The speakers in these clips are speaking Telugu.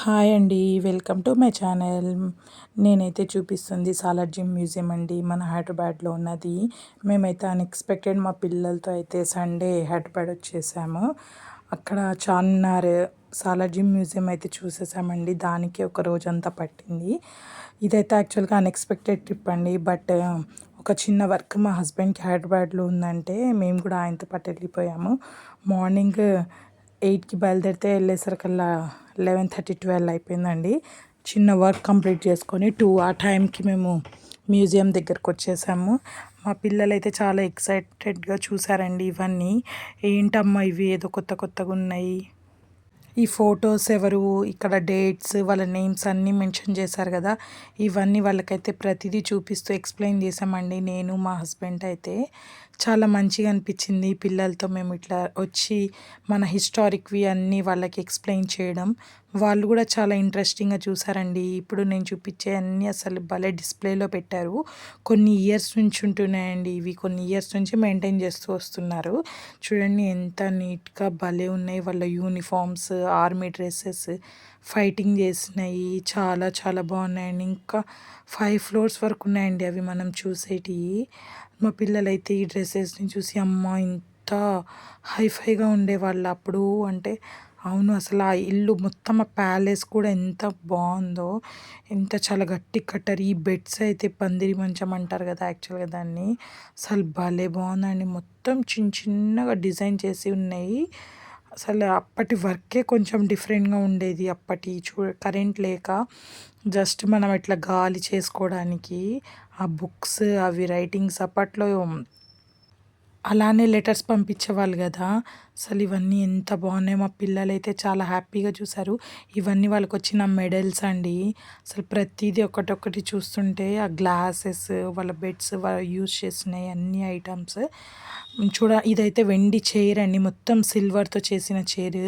హాయ్ అండి. Welcome to my channel. నేనైతే చూపిస్తుంది సాలార్జంగ్ మ్యూజియం అండి. మన హైదరాబాద్లో ఉన్నది. మేమైతే అన్ఎక్స్పెక్టెడ్ మా పిల్లలతో అయితే సండే హైదరాబాద్ వచ్చేసాము. అక్కడ చార్మినార్, సాలార్జంగ్ మ్యూజియం అయితే చూసేసామండి. దానికి ఒక రోజంతా పట్టింది. ఇదైతే యాక్చువల్గా అన్ఎక్స్పెక్టెడ్ ట్రిప్ అండి. బట్ ఒక చిన్న వర్క్ మా హస్బెండ్కి హైదరాబాద్లో ఉందంటే మేము కూడా ఆయనతో పాటు వెళ్ళిపోయాము. మార్నింగ్ 8కి బయలుదేరితే వెళ్ళేసరికల్లా 11:30, 12 అయిపోయిందండి. చిన్న వర్క్ కంప్లీట్ చేసుకొని 2 ఆ టైంకి మేము మ్యూజియం దగ్గరకు వచ్చేసాము. మా పిల్లలైతే చాలా ఎక్సైటెడ్గా చూసారండి ఇవన్నీ. ఏంటమ్మా ఇవి ఏదో కొత్త కొత్తగా ఉన్నాయి, ఈ ఫొటోస్ ఎవరు, ఇక్కడ డేట్స్, వాళ్ళ నేమ్స్ అన్నీ మెన్షన్ చేశారు కదా, ఇవన్నీ వాళ్ళకైతే ప్రతిదీ చూపిస్తూ ఎక్స్ప్లెయిన్ చేసామండి. నేను మా హస్బెండ్ అయితే చాలా మంచిగా అనిపించింది పిల్లలతో మేము ఇట్లా వచ్చి మన హిస్టారిక్వి అన్నీ వాళ్ళకి ఎక్స్ప్లెయిన్ చేయడం. వాళ్ళు కూడా చాలా ఇంట్రెస్టింగ్గా చూసారండి. ఇప్పుడు నేను చూపించే అన్నీ అసలు భలే డిస్ప్లేలో పెట్టారు. కొన్ని ఇయర్స్ నుంచి ఉంటున్నాయండి ఇవి, కొన్ని ఇయర్స్ నుంచి మెయింటైన్ చేస్తూ వస్తున్నారు. చూడండి ఎంత నీట్గా భలే ఉన్నాయి. వాళ్ళ యూనిఫామ్స్, ఆర్మీ డ్రెస్సెస్, ఫైటింగ్ చేసినవి చాలా చాలా బాగున్నాయండి. ఇంకా 5 ఫ్లోర్స్ వరకు ఉన్నాయండి అవి మనం చూసేటివి. మా పిల్లలైతే ఈ డ్రెస్సెస్ని చూసి అమ్మ ఇంత హైఫైగా ఉండేవాళ్ళు అప్పుడు అంటే, అవును అసలు ఆ ఇల్లు మొత్తం ఆ ప్యాలెస్ కూడా ఎంత బాగుందో, ఎంత చాలా గట్టి కట్టారు. ఈ బెడ్స్ అయితే పందిరి మంచం అంటారు కదా యాక్చువల్గా దాన్ని, అసలు భలే బాగుందండి. మొత్తం చిన్న చిన్నగా డిజైన్ చేసి ఉన్నాయి. అసలు అప్పటి వర్కే కొంచెం డిఫరెంట్గా ఉండేది. అప్పటి కరెంట్ లేక జస్ట్ మనం ఇట్లా గాలి చేసుకోవడానికి ఆ బుక్స్, అవి రైటింగ్స్ అప్పట్లో అలానే లెటర్స్ పంపించేవాళ్ళు కదా. అసలు ఇవన్నీ ఎంత బాగున్నాయి. మా పిల్లలైతే చాలా హ్యాపీగా చూసారు. ఇవన్నీ వాళ్ళకి వచ్చిన మెడల్స్ అండి. అసలు ప్రతిదీ ఒకటొక్కటి చూస్తుంటే ఆ గ్లాసెస్, వాళ్ళ బెడ్స్, వాళ్ళు యూజ్ చేసినాయి అన్ని ఐటమ్స్ ఇదైతే వెండి చైర్ అండి, మొత్తం సిల్వర్తో చేసిన చైర్.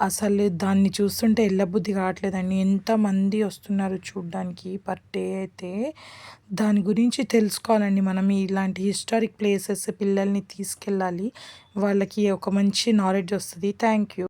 అసలు దాన్ని చూస్తుంటే ఎల్లబుద్ధి కావట్లేదండి. ఎంతమంది వస్తున్నారు చూడ్డానికి పర్ డే అయితే. దాని గురించి తెలుసుకోవాలండి మనం. ఇలాంటి హిస్టారిక్ ప్లేసెస్ పిల్లల్ని తీసుకెళ్ళాలి. వాళ్ళకి ఒక మంచి నాలెడ్జ్ వస్తుంది. Thank you.